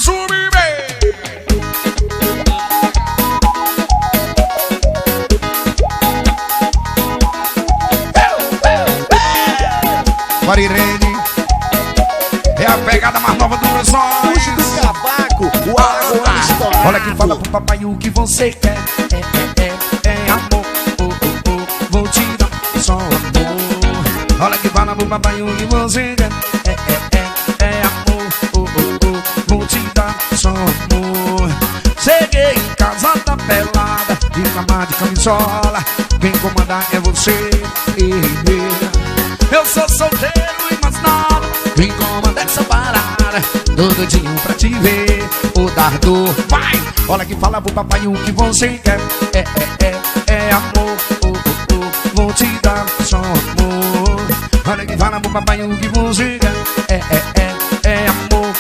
subir bem. Marirene é a pegada mais nova do meu sonho. Puxa do cavaco, o água estourado. Olha que fala pro papai o que você quer. É amor, vou te dar só amor. Olha que fala pro papai o que você quer. É amor, vou te dar só amor. Cheguei em casa da pelada, de cama de camisola. Quem comanda é você. Eu sou solteiro e mais nada. Quem comanda essa parada, todo dia pra te ver. O dardo vai. Olha que fala pro papai o que você quer. É amor, vou te dar só amor. Olha que fala pro papai o que você quer. É amor,